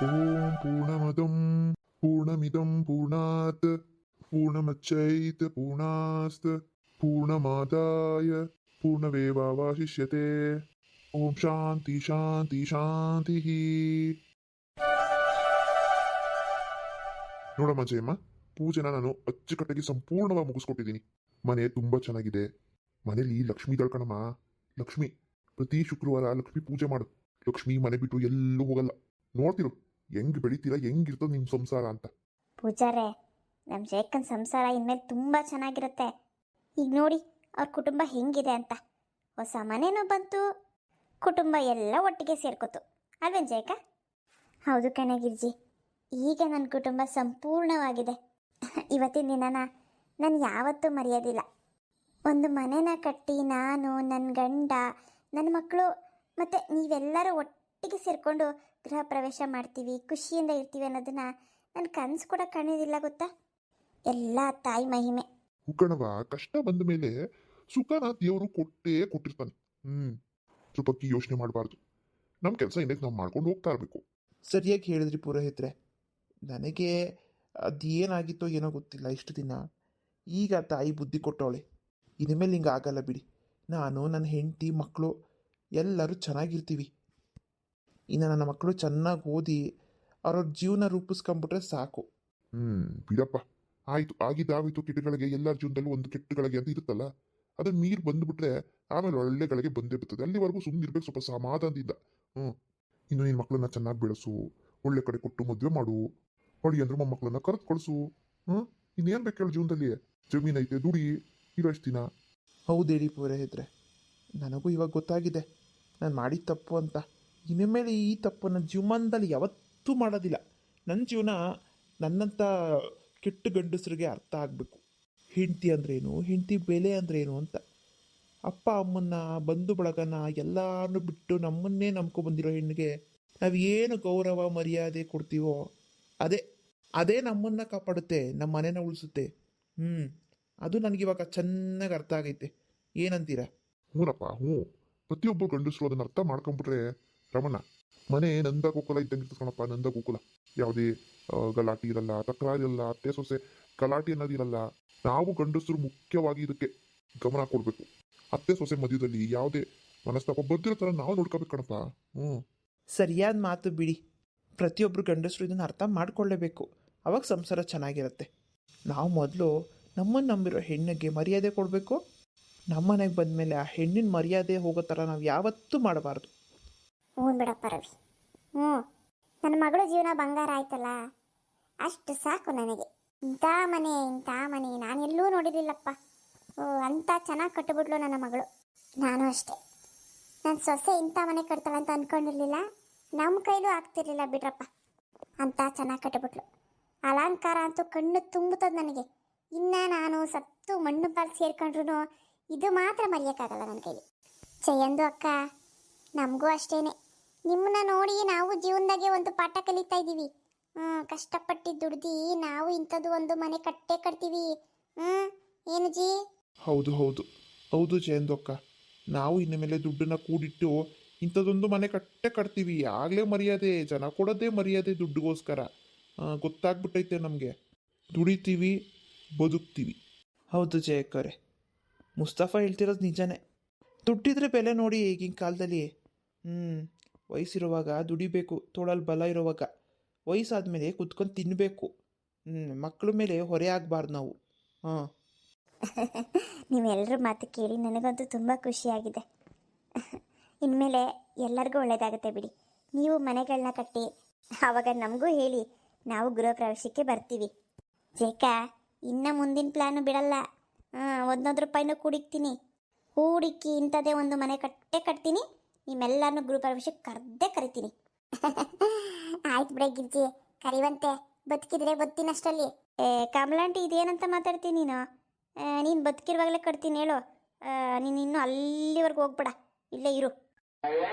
ಓಂ ಪೂರ್ಣಮದಂ ಪೂರ್ಣಮಿದಂ ಪೂರ್ಣಾತ್ ಪೂರ್ಣಮಚ್ಚೈತ್ ಪೂರ್ಣಾಸ್ತ್ ಪೂರ್ಣಮಾದಾಯ ಪೂರ್ಣಮೇವಾವಶಿಷ್ಯತೆ. ಓಂ ಶಾಂತಿ ಶಾಂತಿ ಶಾಂತಿ. ನೋಡಮ್ಮ ಜಯಮ್ಮ, ಪೂಜೆನ ನಾನು ಅಚ್ಚುಕಟ್ಟಾಗಿ ಸಂಪೂರ್ಣವಾಗಿ ಮುಗಿಸ್ಕೊಟ್ಟಿದ್ದೀನಿ. ಮನೆ ತುಂಬಾ ಚೆನ್ನಾಗಿದೆ. ಮನೇಲಿ ಲಕ್ಷ್ಮೀ ದಳ್ಕಣಮ್ಮ. ಲಕ್ಷ್ಮಿ, ಪ್ರತಿ ಶುಕ್ರವಾರ ಲಕ್ಷ್ಮಿ ಪೂಜೆ ಮಾಡು. ಲಕ್ಷ್ಮಿ ಮನೆ ಬಿಟ್ಟು ಎಲ್ಲೂ ಹೋಗಲ್ಲ. ನೋಡ್ತಿರು ಹೆಂಗ್ ಬೆಳಿತೀರಾ, ಹೆಂಗಿರ್ತದ ನಿಮ್ ಸಂಸಾರ ಅಂತ. ಪೂಜಾರೆ, ನಮ್ಮ ಜಯಕ್ಕನ ಸಂಸಾರ ಇನ್ಮೇಲೆ ತುಂಬ ಚೆನ್ನಾಗಿರುತ್ತೆ. ಈಗ ನೋಡಿ ಅವ್ರ ಕುಟುಂಬ ಹೆಂಗಿದೆ ಅಂತ. ಹೊಸ ಮನೆನೂ ಬಂತು, ಕುಟುಂಬ ಎಲ್ಲ ಒಟ್ಟಿಗೆ ಸೇರ್ಕೋತು ಅಲ್ವೇನು ಜಯಕ್ಕ? ಹೌದು ಕಣೆ ಗಿರ್ಜಿ, ಈಗ ನನ್ನ ಕುಟುಂಬ ಸಂಪೂರ್ಣವಾಗಿದೆ. ಇವತ್ತಿನ ದಿನನ ನಾನು ಯಾವತ್ತೂ ಮರೆಯೋದಿಲ್ಲ. ಒಂದು ಮನೆನ ಕಟ್ಟಿ ನಾನು, ನನ್ನ ಗಂಡ, ನನ್ನ ಮಕ್ಕಳು ಮತ್ತು ನೀವೆಲ್ಲರೂ ಒಟ್ಟಿಗೆ ಸೇರಿಕೊಂಡು ಗೃಹ ಪ್ರವೇಶ ಮಾಡ್ತೀವಿ, ಖುಷಿಯಿಂದ ಇರ್ತೀವಿ ಅನ್ನೋದನ್ನ ನನ್ನ ಕನಸು ಕೂಡ ಕಾಣೋದಿಲ್ಲ ಗೊತ್ತಾ. ಎಲ್ಲ ತಾಯಿ ಮಹಿಮೆ. ಹುಕ್ಕಣವ, ಕಷ್ಟ ಬಂದ ಮೇಲೆ ಸುಖನ ದೇವರು ಕೊಟ್ಟೇ ಕೊಟ್ಟಿರ್ತಾನೆ. ಸ್ವಲ್ಪ ಯೋಚನೆ ಮಾಡಬಾರ್ದು. ನಮ್ಮ ಕೆಲಸ ಇನ್ನಕ್ಕೆ ನಾವು ಮಾಡ್ಕೊಂಡು ಹೋಗ್ತಾ ಇರಬೇಕು. ಸರಿಯಾಗಿ ಹೇಳಿದ್ರಿ ಪುರೋಹಿತ್ರೆ. ನನಗೆ ಅದೇನಾಗಿತ್ತೋ ಏನೋ ಗೊತ್ತಿಲ್ಲ ಇಷ್ಟು ದಿನ. ಈಗ ತಾಯಿ ಬುದ್ಧಿ ಕೊಟ್ಟವಳೆ. ಇನ್ಮೇಲೆ ಹಿಂಗೆ ಆಗಲ್ಲ ಬಿಡಿ. ನಾನು, ನನ್ನ ಹೆಂಡತಿ, ಮಕ್ಕಳು ಎಲ್ಲರೂ ಚೆನ್ನಾಗಿರ್ತೀವಿ. ಇನ್ನು ನನ್ನ ಮಕ್ಕಳು ಚೆನ್ನಾಗಿ ಓದಿ ಅವ್ರವ್ರ ಜೀವನ ರೂಪಿಸ್ಕೊಂಬಿಟ್ರೆ ಸಾಕು. ಬಿಡಪ್ಪ, ಆಯ್ತು ಆಗಿದ್ದಾಗಿತ್ತು. ಕೆಟ್ಟಗಳಿಗೆ ಎಲ್ಲರ ಜೀವನದಲ್ಲೂ ಒಂದು ಕೆಟ್ಟಗಳಿಗೆ ಅಂತ ಇರುತ್ತಲ್ಲ, ಅದನ್ನ ನೀರು ಬಂದ್ಬಿಟ್ರೆ ಆಮೇಲೆ ಒಳ್ಳೆಗಳಿಗೆ ಬಂದೇ ಬರ್ತದೆ. ಅಲ್ಲಿವರೆಗೂ ಸುಮ್ಮನೆ ಇರ್ಬೇಕು, ಸ್ವಲ್ಪ ಸಮಾಧಾನದಿಂದ. ಇನ್ನು ನಿನ್ನ ಮಕ್ಕಳನ್ನ ಚೆನ್ನಾಗಿ ಬೆಳೆಸು, ಒಳ್ಳೆ ಕಡೆ ಕೊಟ್ಟು ಮದುವೆ ಮಾಡು, ಹೊಡಿ ಅಂದ್ರೆ ಮೊಮ್ಮಕ್ಕಳನ್ನ ಕರೆದು ಕಳಿಸು. ಇನ್ನೇನ್ ಬೇಕು ಹೇಳು ಜೀವನದಲ್ಲಿ? ಜಮೀನೈತೆ, ದುಡಿ, ಇರೋಷ್ಟು ದಿನ. ಹೌದೇಳಿ ಪುರೋಹಿತ್ರೆ, ನನಗೂ ಇವಾಗ ಗೊತ್ತಾಗಿದೆ ನಾನು ಮಾಡಿದ ತಪ್ಪು ಅಂತ. ಇನ್ಮೇಲೆ ಈ ತಪ್ಪು ನನ್ನ ಜೀವನದಲ್ಲಿ ಯಾವತ್ತೂ ಮಾಡೋದಿಲ್ಲ. ನನ್ನ ಜೀವನ ನನ್ನಂಥ ಕೆಟ್ಟ ಗಂಡಸರಿಗೆ ಅರ್ಥ ಆಗಬೇಕು. ಹೆಂಡತಿ ಅಂದ್ರೇನು, ಹೆಂಡತಿ ಬೆಲೆ ಅಂದ್ರೇನು ಅಂತ. ಅಪ್ಪ ಅಮ್ಮನ್ನ, ಬಂಧು ಬಳಗನ ಎಲ್ಲಾನು ಬಿಟ್ಟು ನಮ್ಮನ್ನೇ ನಂಬ್ಕೊಬಂದಿರೋ ಹೆಣ್ಣಿಗೆ ನಾವು ಏನು ಗೌರವ ಮರ್ಯಾದೆ ಕೊಡ್ತೀವೋ ಅದೇ ನಮ್ಮನ್ನು ಕಾಪಾಡುತ್ತೆ, ನಮ್ಮ ಮನೆನ ಉಳಿಸುತ್ತೆ. ಅದು ನನಗಿವಾಗ ಚೆನ್ನಾಗಿ ಅರ್ಥ ಆಗೈತೆ. ಏನಂತೀರಾ? ಹ್ಞೂನಪ್ಪ, ಪ್ರತಿಯೊಬ್ಬರು ಗಂಡಸರು ಅದನ್ನ ಅರ್ಥ ಮಾಡ್ಕೊಂಡ್ಬಿಟ್ರೆ ರಮಣ, ಮನೆ ನಂದ ಗೋಕುಲ ಇದ್ದಂಗೆ ಇರ್ತದಪ್ಪ. ನಂದ ಗೋಕುಲ ಯಾವುದೇ ಗಲಾಟೆ ಇರಲ್ಲ, ತಕರಾರು ಇರಲ್ಲ, ಅತ್ತೆ ಸೊಸೆ ಗಲಾಟೆ ಅನ್ನೋದಿರಲ್ಲ. ನಾವು ಗಂಡಸರು ಮುಖ್ಯವಾಗಿ ಇದಕ್ಕೆ ಗಮನ ಕೊಡಬೇಕು. ಅತ್ತೆ ಸೊಸೆ ಮಧ್ಯದಲ್ಲಿ ಯಾವುದೇ ಮನಸ್ತಾಪ ಬರ್ದಿರೋ ಥರ ನಾವು ನೋಡ್ಕೋಬೇಕು ಕಣಪ್ಪ. ಸರಿಯಾದ ಮಾತು ಬಿಡಿ. ಪ್ರತಿಯೊಬ್ಬರು ಗಂಡಸರು ಇದನ್ನು ಅರ್ಥ ಮಾಡ್ಕೊಳ್ಳೇಬೇಕು. ಅವಾಗ ಸಂಸಾರ ಚೆನ್ನಾಗಿರುತ್ತೆ. ನಾವು ಮೊದಲು ನಮ್ಮನ್ನು ನಂಬಿರೋ ಹೆಣ್ಣಿಗೆ ಮರ್ಯಾದೆ ಕೊಡಬೇಕು. ನಮ್ಮ ಮನೆಗೆ ಬಂದಮೇಲೆ ಆ ಹೆಣ್ಣಿನ ಮರ್ಯಾದೆ ಹೋಗೋ ಥರ ನಾವು ಯಾವತ್ತೂ ಮಾಡಬಾರ್ದು. ಹ್ಞೂ ಬಿಡಪ್ಪ ರವಿ. ನನ್ನ ಮಗಳ ಜೀವನ ಬಂಗಾರ ಆಯ್ತಲ್ಲ, ಅಷ್ಟು ಸಾಕು ನನಗೆ. ಇಂಥ ಮನೆ ನಾನೆಲ್ಲೂ ನೋಡಿರಲಿಲ್ಲಪ್ಪ. ಅಂಥ ಚೆನ್ನಾಗಿ ಕಟ್ಟಿಬಿಟ್ಲು ನನ್ನ ಮಗಳು. ನಾನು ಅಷ್ಟೇ, ನನ್ನ ಸೊಸೆ ಇಂಥ ಮನೆ ಕಟ್ತಾಳೆ ಅಂತ ಅಂದ್ಕೊಂಡಿರಲಿಲ್ಲ. ನಮ್ಮ ಕೈಲೂ ಆಗ್ತಿರ್ಲಿಲ್ಲ ಬಿಡ್ರಪ್ಪ. ಅಂತ ಚೆನ್ನಾಗಿ ಕಟ್ಟಿಬಿಟ್ಲು. ಅಲಂಕಾರ ಅಂತೂ ಕಣ್ಣು ತುಂಬುತ್ತದೆ ನನಗೆ. ಇನ್ನು ನಾನು ಸತ್ತು ಮಣ್ಣು ಪಾಲು ಸೇರ್ಕೊಂಡ್ರು ಇದು ಮಾತ್ರ ಮರೆಯೋಕ್ಕಾಗಲ್ಲ ನನ್ನ ಕೈಲಿ. ಜಯಂದು ಅಕ್ಕ, ನಮಗೂ ಅಷ್ಟೇನೆ. ನಿಮ್ಮನ್ನ ನೋಡಿ ನಾವು ಜೀವನದಾಗೆ ಒಂದು ಪಾಠ ಕಲಿತಾ ಇದ್ದೀವಿ. ಕಷ್ಟಪಟ್ಟು ದುಡ್ದು ನಾವು ಇಂಥದ್ದು ಒಂದು ಮನೆ ಕಟ್ಟೇ ಕಟ್ತೀವಿ. ಏನು ಜಿ? ಹೌದು ಹೌದು ಹೌದು ಜಯಂದು ಅಕ್ಕ, ನಾವು ಇನ್ನು ಮೇಲೆ ದುಡ್ಡನ್ನ ಕೂಡಿಟ್ಟು ಇಂಥದ್ದೊಂದು ಮನೆ ಕಟ್ತೀವಿ. ಆಗಲೇ ಮರ್ಯಾದೆ, ಜನ ಕೊಡೋದೇ ಮರ್ಯಾದೆ ದುಡ್ಡುಗೋಸ್ಕರ. ಗೊತ್ತಾಗ್ಬಿಟ್ಟೈತೆ ನಮಗೆ. ದುಡಿತೀವಿ, ಬದುಕ್ತೀವಿ. ಹೌದು ಜಯಕ್ಕರೆ, ಮುಸ್ತಫಾ ಹೇಳ್ತಿರೋದು ನಿಜನೇ. ದುಡ್ಡಿದ್ರೆ ಬೆಲೆ ನೋಡಿ ಈಗಿನ ಕಾಲದಲ್ಲಿ. ವಯಸ್ಸಿರುವಾಗ ದುಡಿಬೇಕು, ತೋಳಲ್ಲಿ ಬಲ ಇರುವಾಗ. ವಯಸ್ಸಾದ್ಮೇಲೆ ಕುತ್ಕೊಂಡು ತಿನ್ನಬೇಕು. ಮಕ್ಕಳ ಮೇಲೆ ಹೊರೆ ಆಗಬಾರ್ದು ನಾವು. ನೀವೆಲ್ಲರ ಮಾತು ಕೇಳಿ ನನಗಂತೂ ತುಂಬ ಖುಷಿಯಾಗಿದೆ. ಇನ್ಮೇಲೆ ಎಲ್ಲರಿಗೂ ಒಳ್ಳೆಯದಾಗುತ್ತೆ ಬಿಡಿ. ನೀವು ಮನೆಗಳನ್ನ ಕಟ್ಟಿ ಆವಾಗ ನಮಗೂ ಹೇಳಿ, ನಾವು ಗೃಹ ಪ್ರವೇಶಕ್ಕೆ ಬರ್ತೀವಿ. ಜೇಕ, ಇನ್ನು ಮುಂದಿನ ಪ್ಲ್ಯಾನು ಬಿಡಲ್ಲ. ಒಂದೊಂದು ರೂಪಾಯಿನೂ ಕೂಡಿಕ್ಕಿ ಇಂಥದ್ದೇ ಒಂದು ಮನೆ ಕಟ್ತೀನಿ. ನಿಮ್ಮೆಲ್ಲರನ್ನೂ ಗೃಹ ಪ್ರವೇಶಕ್ಕೆ ಕರಿತೀನಿ. ಆಯ್ತು ಬಿಡ ಗಿರ್ಜಿ, ಕರಿವಂತೆ. ಬದುಕಿದ್ರೆ ಬದುಕಿನಷ್ಟರಲ್ಲಿ. ಕಮಲಾಂಟಿ, ಇದೇನಂತ ಮಾತಾಡ್ತೀನಿ ನೀನು? ನೀನು ಬದುಕಿರುವಾಗಲೇ ಕಟ್ತೀನಿ ಹೇಳು. ನೀನು ಇನ್ನೂ ಅಲ್ಲಿವರೆಗೂ ಹೋಗ್ಬೇಡ, ಇಲ್ಲೇ ಇರು.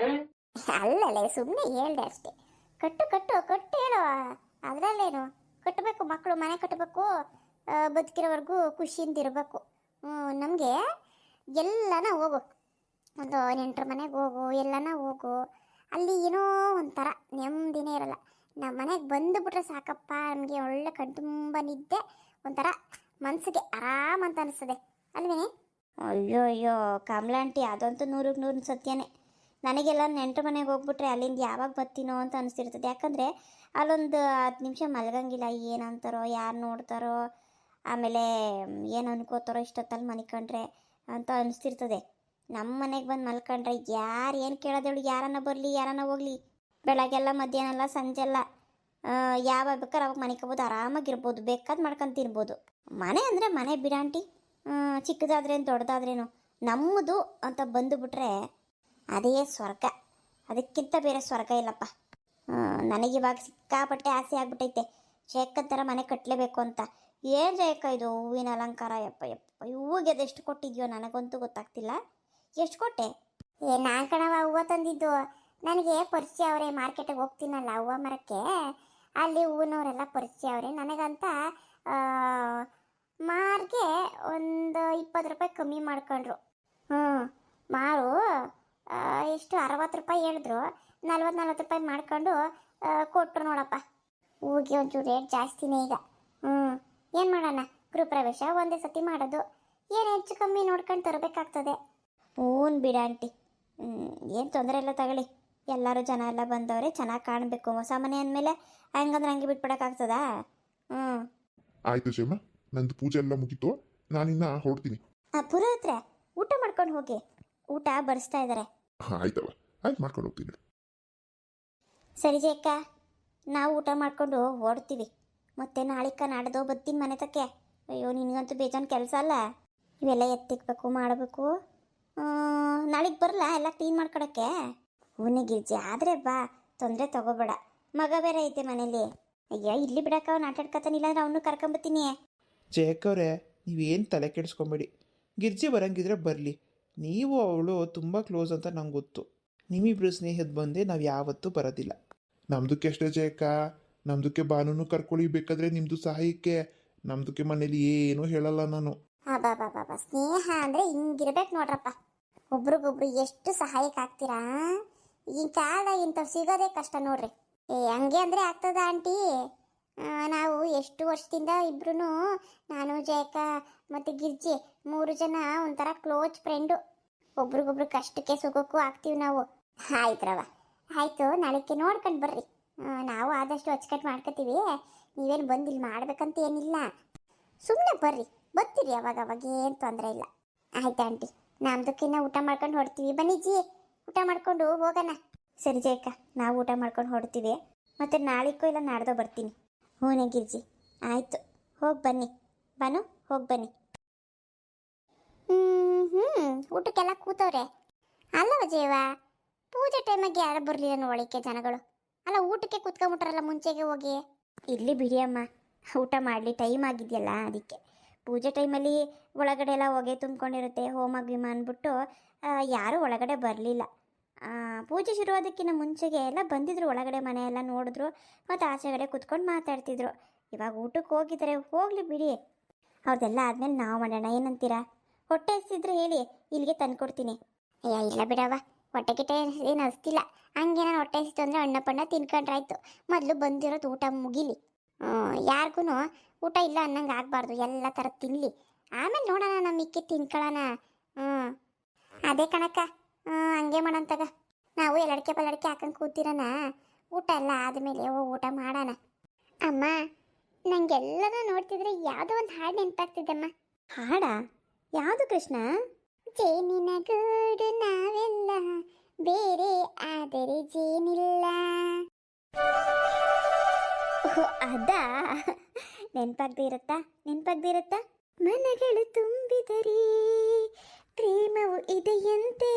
ಅಲ್ಲಲ್ಲ, ಸುಮ್ಮನೆ ಹೇಳ್ದೆ ಅಷ್ಟೇ. ಕಟ್ಟು ಹೇಳು. ಅದರಲ್ಲೇನು, ಕಟ್ಟಬೇಕು. ಮಕ್ಕಳು ಮನೆ ಕಟ್ಟಬೇಕು, ಬದುಕಿರೋವರೆಗೂ ಖುಷಿಯಿಂದ ಇರಬೇಕು. ನಮಗೆ ಎಲ್ಲನ ಹೋಗು, ಒಂದು ನೆಂಟರ ಮನೆಗೆ ಹೋಗು, ಎಲ್ಲನ ಹೋಗು. ಅಲ್ಲಿ ಏನೋ ಒಂಥರ ನೆಮ್ಮದಿನೇ ಇರಲ್ಲ. ನಮ್ಮ ಮನೆಗೆ ಬಂದುಬಿಟ್ರೆ ಸಾಕಪ್ಪ, ನಮಗೆ ಒಳ್ಳೆ ಕಣ್ತುಂಬ ನಿದ್ದೆ, ಒಂಥರ ಮನಸ್ಸಿಗೆ ಆರಾಮ ಅಂತ ಅನಿಸ್ತದೆ ಅಲ್ವೇ? ಅಯ್ಯೋ ಅಯ್ಯೋ ಕಮಲಾಂಟಿ, ಅದಂತೂ 100ಕ್ಕೆ 100 ಸತ್ಯನೇ. ನನಗೆಲ್ಲ ನೆಂಟು ಮನೆಗೆ ಹೋಗ್ಬಿಟ್ರೆ ಅಲ್ಲಿಂದ ಯಾವಾಗ ಬರ್ತೀನೋ ಅಂತ ಅನಿಸ್ತಿರ್ತದೆ. ಯಾಕಂದರೆ ಅಲ್ಲೊಂದು 10 ನಿಮಿಷ ಮಲಗಂಗಿಲ್ಲ, ಏನಂತಾರೋ, ಯಾರು ನೋಡ್ತಾರೋ, ಆಮೇಲೆ ಏನು ಅನ್ಕೋತಾರೋ ಇಷ್ಟೊತ್ತಲ್ಲಿ ಮನಿಕೊಂಡ್ರೆ ಅಂತ ಅನಿಸ್ತಿರ್ತದೆ. ನಮ್ಮ ಮನೆಗೆ ಬಂದು ಮಲ್ಕೊಂಡ್ರೆ ಯಾರು ಏನು ಕೇಳೋದೇಳು, ಯಾರನ್ನ ಬರಲಿ ಯಾರನ್ನ ಹೋಗಲಿ, ಬೆಳಗ್ಗೆಲ್ಲ ಮಧ್ಯಾಹ್ನ ಎಲ್ಲ ಸಂಜೆಲ್ಲ ಯಾವಾಗ ಬೇಕಾದ್ರೆ ಅವಾಗ ಮನಿಕೋಬೋದು, ಆರಾಮಾಗಿರ್ಬೋದು, ಬೇಕಾದ್ ಮಾಡ್ಕೊಂಡು ತಿನ್ಬೋದು. ಮನೆ ಅಂದರೆ ಮನೆ ಬಿಡಾಂಟಿ, ಚಿಕ್ಕದಾದ್ರೇನು ದೊಡ್ಡದಾದ್ರೇನು ನಮ್ಮದು ಅಂತ ಬಂದುಬಿಟ್ರೆ ಅದೇ ಸ್ವರ್ಗ, ಅದಕ್ಕಿಂತ ಬೇರೆ ಸ್ವರ್ಗ ಇಲ್ಲಪ್ಪ. ನನಗಿವಾಗ ಸಿಕ್ಕಾಪಟ್ಟೆ ಆಸೆ ಆಗ್ಬಿಟ್ಟೈತೆ ಥರ ಮನೆ ಕಟ್ಟಲೇಬೇಕು ಅಂತ. ಏನು ಜಯಕ್ಕ ಇದು ಹೂವಿನ ಅಲಂಕಾರ, ಯಪ್ಪ ಯಪ್ಪ, ಹೂವಿಗೆ ಅದೆಷ್ಟು ಕೊಟ್ಟಿದ್ಯೋ ನನಗಂತೂ ಗೊತ್ತಾಗ್ತಿಲ್ಲ. ಎಷ್ಟು ಕೊಟ್ಟೆ? ನಾನು ಕಣವ ಹೂವು ತಂದಿದ್ದು. ನನಗೆ ಪರಿಚಯ ಅವರೇ, ಮಾರ್ಕೆಟಿಗೆ ಹೋಗ್ತೀನಲ್ಲ ಹೂವು ಮರಕ್ಕೆ, ಅಲ್ಲಿ ಹೂವಿನವರೆಲ್ಲ ಪರಿಚಯ ಅವರೇ. ನನಗಂತ ಮಾರ್ಗೆ ಒಂದು 20 ರೂಪಾಯಿ ಕಮ್ಮಿ ಮಾಡ್ಕೊಂಡ್ರು. ಮಾರು ಎಷ್ಟು 60 ರೂಪಾಯಿ ಹೇಳಿದ್ರು, 40 ರೂಪಾಯಿ ಮಾಡ್ಕೊಂಡು ಕೊಟ್ಟರು ನೋಡಪ್ಪ. ಹೂವಿಗೆ ಒಂಚೂರು ರೇಟ್ ಜಾಸ್ತಿನೇ ಈಗ. ಏನು ಮಾಡೋಣ, ಗೃಹಪ್ರವೇಶ ಒಂದೇ ಸತಿ ಮಾಡೋದು, ಏನು ಹೆಚ್ಚು ಕಮ್ಮಿ ನೋಡ್ಕೊಂಡು ತರಬೇಕಾಗ್ತದೆ. ಬಿಡ ಆಂಟಿ, ಏನು ತೊಂದರೆ ಇಲ್ಲ ತಗೊಳ್ಳಿ. ಎಲ್ಲರೂ ಜನ ಎಲ್ಲ ಬಂದವ್ರೆ, ಚೆನ್ನಾಗಿ ಕಾಣಬೇಕು. ಹೊಸ ಮನೆ ಅಂದಮೇಲೆ ಹಂಗಂದ್ರೆ ಹಂಗೆ ಬಿಟ್ಬಿಡೋಕ್ಕಾಗ್ತದಾ? ಆಯ್ತು ಶೇಮ, ನಂದು ಪೂಜೆ ಎಲ್ಲ ಮುಗೀತು, ನಾನಿನ್ನ ಹೊರಡ್ತೀನಿ. ಪುರೋಹಿತ್ರೆ, ಊಟ ಮಾಡ್ಕೊಂಡು ಹೋಗಿ, ಊಟ ಬಡಿಸ್ತಾ ಇದ್ದಾರೆ. ಆಯ್ತವ, ಆಯ್ತು ಮಾಡ್ಕೊಂಡು ಹೋಗ್ತೀನಿ. ಸರಿ ಜಯಕ್ಕ, ನಾವು ಊಟ ಮಾಡ್ಕೊಂಡು ಹೊರಡ್ತೀವಿ. ಮತ್ತೆ ನಾಳಿಕ ನಾಡ್ದೋ ಬರ್ತೀನಿ ಮನೆ ತಕ್ಕೆ. ಅಯ್ಯೋ ನಿನಗಂತೂ ಬೇಜಾನ್ ಕೆಲಸ ಅಲ್ಲ, ಇವೆಲ್ಲ ಎತ್ತಿಕ್ಬೇಕು ಮಾಡಬೇಕು. ನಾಳೆಗೆ ಬರಲ್ಲ ಎಲ್ಲ ಕ್ಲೀನ್ ಮಾಡ್ಕೊಳಕ್ಕೆ? ಗಿರ್ಜಿ ಆದರೆ ಬಾ, ತೊಂದರೆ ತಗೋಬೇಡ. ಮಗ ಬೇರೆ ಐತೆ ಮನೇಲಿ. ಅಯ್ಯೋ ಇಲ್ಲಿ ಬಿಡಕ್ಕ, ಅವ್ನು ಆಟಾಡ್ಕತಾನಿಲ್ಲ ಅಂದ್ರೆ ಅವನು ಕರ್ಕೊಂಬತ್ತೀನಿ. ಜಯಕ್ಕವ್ರೆ, ನೀವೇನು ತಲೆ ಕೆಡಿಸ್ಕೊಂಬೇಡಿ. ಗಿರ್ಜಿ ಬರಂಗಿದ್ರೆ ಬರಲಿ. ನೀವು ಅವಳು ತುಂಬ ಕ್ಲೋಸ್ ಅಂತ ನಂಗೆ ಗೊತ್ತು. ನಿಮ್ಮಿಬ್ರು ಸ್ನೇಹದ ಬಂದೆ ನಾವು ಯಾವತ್ತೂ ಬರೋದಿಲ್ಲ. ನಮ್ದಕ್ಕೆ ಎಷ್ಟೇ ಜಯಕ್ಕ, ನಮ್ದಕ್ಕೆ ಬಾನೂ ಕರ್ಕೊಳ್ಳಿ ಬೇಕಾದ್ರೆ, ನಿಮ್ಮದು ಸಹಾಯಕ್ಕೆ. ನಮ್ದಕ್ಕೆ ಮನೇಲಿ ಏನೂ ಹೇಳಲ್ಲ ನಾನು. ಬಾಬಾ, ಸ್ನೇಹ ಅಂದರೆ ಹಿಂಗಿರ್ಬೇಕು ನೋಡ್ರಪ್ಪ. ಒಬ್ರಿಗೊಬ್ರು ಎಷ್ಟು ಸಹಾಯಕ್ಕೆ ಆಗ್ತೀರಾ? ಈ ಕಾಲ ಇಂಥವ್ರು ಸಿಗೋದೇ ಕಷ್ಟ ನೋಡ್ರಿ. ಹಂಗೆ ಅಂದರೆ ಆಗ್ತದ ಆಂಟಿ? ನಾವು ಎಷ್ಟು ವರ್ಷದಿಂದ ಇಬ್ರು, ನಾನು ಜಯಕ್ಕ ಮತ್ತು ಗಿರ್ಜಿ 3 ಜನ ಒಂಥರ ಕ್ಲೋಸ್ ಫ್ರೆಂಡು. ಒಬ್ರಿಗೊಬ್ರು ಕಷ್ಟಕ್ಕೆ ಸುಖಕ್ಕೂ ಆಗ್ತೀವಿ ನಾವು. ಆಯ್ತ್ರವ, ಆಯಿತು, ನಾಳೆಗೆ ನೋಡ್ಕೊಂಡು ಬರ್ರಿ. ನಾವು ಆದಷ್ಟು ಅಚ್ಚುಕಟ್ಟು ಮಾಡ್ಕೊತೀವಿ. ನೀವೇನು ಬಂದಿಲ್ಲಿ ಮಾಡ್ಬೇಕಂತ ಏನಿಲ್ಲ, ಸುಮ್ಮನೆ ಬರ್ರಿ, ಬರ್ತೀರಿ ಅವಾಗ ಏನು ತೊಂದರೆ ಇಲ್ಲ. ಆಯ್ತು ಆಂಟಿ, ನಮ್ದಕ್ಕಿನ್ನ ಊಟ ಮಾಡ್ಕೊಂಡು ಹೊಡ್ತೀವಿ. ಬನ್ನಿ ಜಿ, ಊಟ ಮಾಡ್ಕೊಂಡು ಹೋಗೋಣ. ಸರಿ ಜಯಕ್ಕ, ನಾವು ಊಟ ಮಾಡ್ಕೊಂಡು ಹೊಡ್ತೀವಿ. ಮತ್ತು ನಾಳಿಕೋ ಇಲ್ಲ ನಾಡ್ದೋ ಬರ್ತೀನಿ. ಹೂನೇ ಗಿರ್ಜಿ, ಆಯಿತು, ಹೋಗಿ ಬನ್ನಿ. ಬಾನು, ಹೋಗಿ ಬನ್ನಿ. ಊಟಕ್ಕೆಲ್ಲ ಕೂತವ್ರೆ ಅಲ್ಲವ ಜೀವ? ಪೂಜೆ ಟೈಮಾಗೆ ಯಾರು ಬರಲಿಲ್ಲ ನೋಡಲಿಕ್ಕೆ ಜನಗಳು. ಅಲ್ಲ, ಊಟಕ್ಕೆ ಕೂತ್ಕೊಂಬಿಟ್ರಲ್ಲ ಮುಂಚೆಗೆ ಹೋಗಿ. ಇಲ್ಲಿ ಬಿಡಿಯಮ್ಮ, ಊಟ ಮಾಡಲಿ, ಟೈಮ್ ಆಗಿದೆಯಲ್ಲ ಅದಕ್ಕೆ. ಪೂಜೆ ಟೈಮಲ್ಲಿ ಒಳಗಡೆ ಎಲ್ಲ ಹೊಗೆ ತುಂಬ್ಕೊಂಡಿರುತ್ತೆ, ಹೋಮ ಗಿಮ ಅಂದ್ಬಿಟ್ಟು ಯಾರೂ ಒಳಗಡೆ ಬರಲಿಲ್ಲ. ಪೂಜೆ ಶುರುವಾದಕ್ಕಿಂತ ಮುಂಚೆಗೆ ಎಲ್ಲ ಬಂದಿದ್ರು ಒಳಗಡೆ, ಮನೆಯೆಲ್ಲ ನೋಡಿದ್ರು, ಮತ್ತು ಆಚೆಗಡೆ ಕೂತ್ಕೊಂಡು ಮಾತಾಡ್ತಿದ್ರು. ಇವಾಗ ಊಟಕ್ಕೆ ಹೋಗಿದ್ದಾರೆ, ಹೋಗಲಿ ಬಿಡಿ. ಅವ್ರದ್ದೆಲ್ಲ ಆದಮೇಲೆ ನಾವು ಮಾಡೋಣ, ಏನಂತೀರಾ? ಹೊಟ್ಟೆ ಹಸಿದ್ರೆ ಹೇಳಿ, ಇಲ್ಲಿಗೆ ತಂದುಕೊಡ್ತೀನಿ. ಅಯ್ಯ ಇಲ್ಲ ಬಿಡವ, ಹೊಟ್ಟೆ ಗಿಟ್ಟೆ ಏನು ಹಸ್ತಿಲ್ಲ. ಹಂಗೆ ನಾನು ಹೊಟ್ಟೆ ಹಸಿತು ಅಂದರೆ ಅಣ್ಣ ಪಣ್ಣ ತಿನ್ಕೊಂಡ್ರಾಯ್ತು. ಮೊದಲು ಬಂದಿರೋದು ಊಟ ಮುಗಿಲಿ. ಯಾರಿಗೂ ಊಟ ಇಲ್ಲ ಅನ್ನಂಗೆ ಆಗಬಾರ್ದು, ಎಲ್ಲ ಥರ ತಿನ್ನಲಿ. ಆಮೇಲೆ ನೋಡೋಣ, ನಮ್ಮ ಮಿಕ್ಕಿ ತಿನ್ಕೊಳ್ಳೋಣ. ಅದೇ ಕಣಕ್ಕ, ಹಂಗೆ ಮಾಡೋಂತಾಗ. ನಾವು ಎಲ್ಲಡಿಕೆ ಪಲ್ಲಡಿಕೆ ಹಾಕೊಂಡು ಕೂತಿರೋಣ, ಊಟ ಎಲ್ಲ ಆದಮೇಲೆ ಊಟ ಮಾಡೋಣ. ಅಮ್ಮ, ನಂಗೆಲ್ಲನೂ ನೋಡ್ತಿದ್ರೆ ಯಾವುದೋ ಒಂದು ಹಾಡು ನೆನಪಾಗ್ತಿದ್ದಮ್ಮ. ಹಾಡ ಯಾವುದು ಕೃಷ್ಣ? ಜೇನಿನ ಗೂಡು ನಾವೆಲ್ಲ ಬೇರೆ ಆದರೆ ಜೇನಿಲ್ಲ. ಅದಾ? ನೆನಪಾಗದೇ ಇರುತ್ತಾ? ಮನಗಳು ತುಂಬಿದರೆ ಪ್ರೇಮವು ಇದೆಯಂತೆ,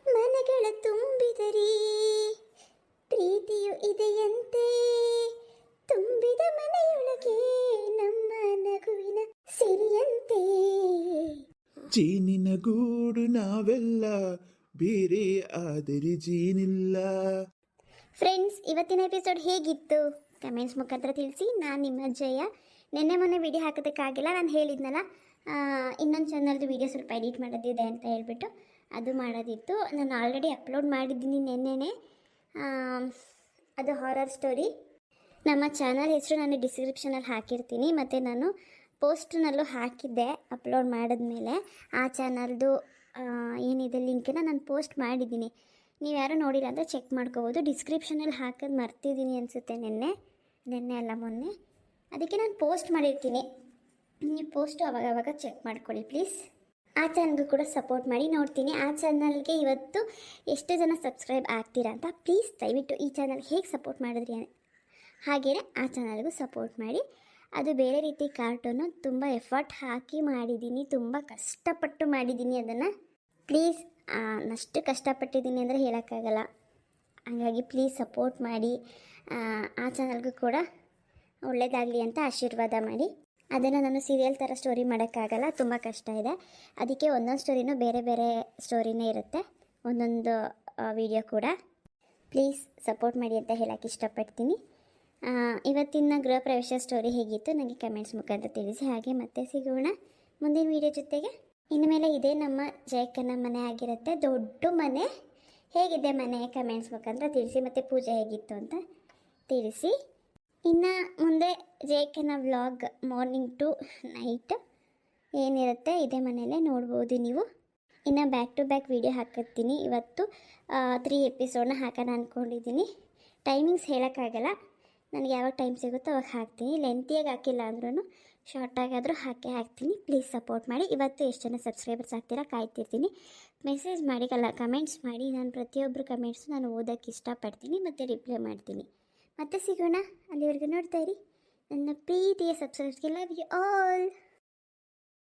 ಮನಗಳು ತುಂಬಿದರೆ ಪ್ರೀತಿಯು ಇದೆಯಂತೆ, ತುಂಬಿದ ಮನೆಯೊಳಗೆ ನಮ್ಮ ನಗುವಿನ ಸಿರಿಯಂತೆ. ಜೇನಿನ ಗೂಡು ನಾವೆಲ್ಲ ಬೇರೆ ಆದರೆ ಜೇನಿಲ್ಲ. ಫ್ರೆಂಡ್ಸ್, ಇವತ್ತಿನ ಎಪಿಸೋಡ್ ಹೇಗಿತ್ತು ಕಮೆಂಟ್ಸ್ ಮುಖಾಂತರ ತಿಳಿಸಿ. ನಾನು ನಿಮ್ಮ ಜಯ. ನೆನ್ನೆ ಮೊನ್ನೆ ವಿಡಿಯೋ ಹಾಕೋದಕ್ಕಾಗಿಲ್ಲ, ನಾನು ಹೇಳಿದ್ನಲ್ಲ ಇನ್ನೊಂದು ಚಾನಲ್ದು ವಿಡಿಯೋ ಸ್ವಲ್ಪ ಎಡಿಟ್ ಮಾಡೋದಿದೆ ಅಂತ ಹೇಳ್ಬಿಟ್ಟು ಅದು ಮಾಡೋದಿತ್ತು. ನಾನು ಆಲ್ರೆಡಿ ಅಪ್ಲೋಡ್ ಮಾಡಿದ್ದೀನಿ ನೆನ್ನೆನೇ. ಅದು ಹಾರರ್ ಸ್ಟೋರಿ. ನಮ್ಮ ಚಾನಲ್ ಹೆಸರು ನಾನು ಡಿಸ್ಕ್ರಿಪ್ಷನಲ್ಲಿ ಹಾಕಿರ್ತೀನಿ, ಮತ್ತು ನಾನು ಪೋಸ್ಟ್ನಲ್ಲೂ ಹಾಕಿದ್ದೆ ಅಪ್ಲೋಡ್ ಮಾಡಿದ್ಮೇಲೆ. ಆ ಚಾನಲ್ದು ಏನಿದೆ ಲಿಂಕನ್ನ ನಾನು ಪೋಸ್ಟ್ ಮಾಡಿದ್ದೀನಿ. ನೀವು ಯಾರು ನೋಡಿಲ್ಲ ಅಂದರೆ ಚೆಕ್ ಮಾಡ್ಕೋಬೋದು. ಡಿಸ್ಕ್ರಿಪ್ಷನಲ್ಲಿ ಹಾಕೋದು ಮರ್ತಿದ್ದೀನಿ ಅನಿಸುತ್ತೆ, ನಿನ್ನೆ ಅಲ್ಲ ಮೊನ್ನೆ. ಅದಕ್ಕೆ ನಾನು ಪೋಸ್ಟ್ ಮಾಡಿರ್ತೀನಿ, ನೀವು ಪೋಸ್ಟು ಅವಾಗವಾಗ ಚೆಕ್ ಮಾಡ್ಕೊಳ್ಳಿ ಪ್ಲೀಸ್. ಆ ಚಾನಲ್ಗೂ ಕೂಡ ಸಪೋರ್ಟ್ ಮಾಡಿ. ನೋಡ್ತೀನಿ ಆ ಚಾನಲ್ಗೆ ಇವತ್ತು ಎಷ್ಟು ಜನ ಸಬ್ಸ್ಕ್ರೈಬ್ ಆಗ್ತೀರಾ ಅಂತ. ಪ್ಲೀಸ್ ದಯವಿಟ್ಟು ಈ ಚಾನಲ್ ಹೇಗೆ ಸಪೋರ್ಟ್ ಮಾಡಿದ್ರಿ ಹಾಗೆಯೇ ಆ ಚಾನಲ್ಗೂ ಸಪೋರ್ಟ್ ಮಾಡಿ. ಅದು ಬೇರೆ ರೀತಿ ಕಾರ್ಟೂನು, ತುಂಬ ಎಫರ್ಟ್ ಹಾಕಿ ಮಾಡಿದ್ದೀನಿ, ತುಂಬ ಕಷ್ಟಪಟ್ಟು ಮಾಡಿದ್ದೀನಿ ಅದನ್ನು. ಪ್ಲೀಸ್ ಅಷ್ಟು ಕಷ್ಟಪಟ್ಟಿದ್ದೀನಿ ಅಂದರೆ ಹೇಳೋಕ್ಕಾಗಲ್ಲ. ಹಾಗಾಗಿ ಪ್ಲೀಸ್ ಸಪೋರ್ಟ್ ಮಾಡಿ. ಆ ಚಾನಲ್ಗೂ ಕೂಡ ಒಳ್ಳೆಯದಾಗಲಿ ಅಂತ ಆಶೀರ್ವಾದ ಮಾಡಿ. ಅದನ್ನು ನಾನು ಸೀರಿಯಲ್ ಥರ ಸ್ಟೋರಿ ಮಾಡೋಕ್ಕಾಗಲ್ಲ, ತುಂಬ ಕಷ್ಟ ಇದೆ. ಅದಕ್ಕೆ ಒಂದೊಂದು ಸ್ಟೋರಿನೂ ಬೇರೆ ಬೇರೆ ಸ್ಟೋರಿನೇ ಇರುತ್ತೆ, ಒಂದೊಂದು ವಿಡಿಯೋ ಕೂಡ. ಪ್ಲೀಸ್ ಸಪೋರ್ಟ್ ಮಾಡಿ ಅಂತ ಹೇಳೋಕ್ಕೆ ಇಷ್ಟಪಡ್ತೀನಿ. ಇವತ್ತಿನ ಗೃಹ ಪ್ರವೇಶ ಸ್ಟೋರಿ ಹೇಗಿತ್ತು ನನಗೆ ಕಮೆಂಟ್ಸ್ ಮುಖಾಂತರ ತಿಳಿಸಿ. ಹಾಗೆ ಮತ್ತೆ ಸಿಗೋಣ ಮುಂದಿನ ವಿಡಿಯೋ ಜೊತೆಗೆ. ಇನ್ಮೇಲೆ ಇದೇ ನಮ್ಮ ಜಯಕ್ಕನ ಮನೆ ಆಗಿರುತ್ತೆ, ದೊಡ್ಡ ಮನೆ. ಹೇಗಿದೆ ಮನೆ ಕಮೆಂಟ್ಸ್ ಮುಖಾಂತರ ತಿಳಿಸಿ, ಮತ್ತು ಪೂಜೆ ಹೇಗಿತ್ತು ಅಂತ ತಿಳಿಸಿ. ಇನ್ನು ಮುಂದೆ ಜಯಕ್ಕನ ವ್ಲಾಗ್ ಮಾರ್ನಿಂಗ್ ಟು ನೈಟ್ ಏನಿರುತ್ತೆ ಇದೇ ಮನೆಯಲ್ಲೇ ನೋಡ್ಬೋದು ನೀವು. ಇನ್ನು ಬ್ಯಾಕ್ ಟು ಬ್ಯಾಕ್ ವೀಡಿಯೋ ಹಾಕಿರ್ತೀನಿ. ಇವತ್ತು 3 ಎಪಿಸೋಡನ್ನ ಹಾಕೋಣ ಅಂದ್ಕೊಂಡಿದ್ದೀನಿ. ಟೈಮಿಂಗ್ಸ್ ಹೇಳೋಕ್ಕಾಗಲ್ಲ, ನನಗೆ ಯಾವಾಗ ಟೈಮ್ ಸಿಗುತ್ತೋ ಅವಾಗ ಹಾಕ್ತೀನಿ. ಲೆಂತಿಯಾಗಿ ಹಾಕಿಲ್ಲ ಅಂದ್ರೂ ಶಾರ್ಟಾಗಾದರೂ ಹಾಕ್ತೀನಿ. ಪ್ಲೀಸ್ ಸಪೋರ್ಟ್ ಮಾಡಿ. ಇವತ್ತು ಎಷ್ಟು ಜನ ಸಬ್ಸ್ಕ್ರೈಬರ್ಸ್ ಆಗ್ತೀರಾ ಕಾಯ್ತಿರ್ತೀನಿ. ಮೆಸೇಜ್ ಮಾಡಿ, ಕಮೆಂಟ್ಸ್ ಮಾಡಿ. ನಾನು ಪ್ರತಿಯೊಬ್ಬರು ಕಮೆಂಟ್ಸು ನಾನು ಓದೋಕ್ಕೆ ಇಷ್ಟಪಡ್ತೀನಿ ಮತ್ತು ರಿಪ್ಲೈ ಮಾಡ್ತೀನಿ. ಮತ್ತೆ ಸಿಗೋಣ, ಅಲ್ಲಿವರೆಗೂ ನೋಡ್ತಾ ಇರಿ ನನ್ನ ಪ್ರೀತಿಯ ಸಬ್ಸ್ಕ್ರೈಬರ್ಸ್ಗೆ. Love you all.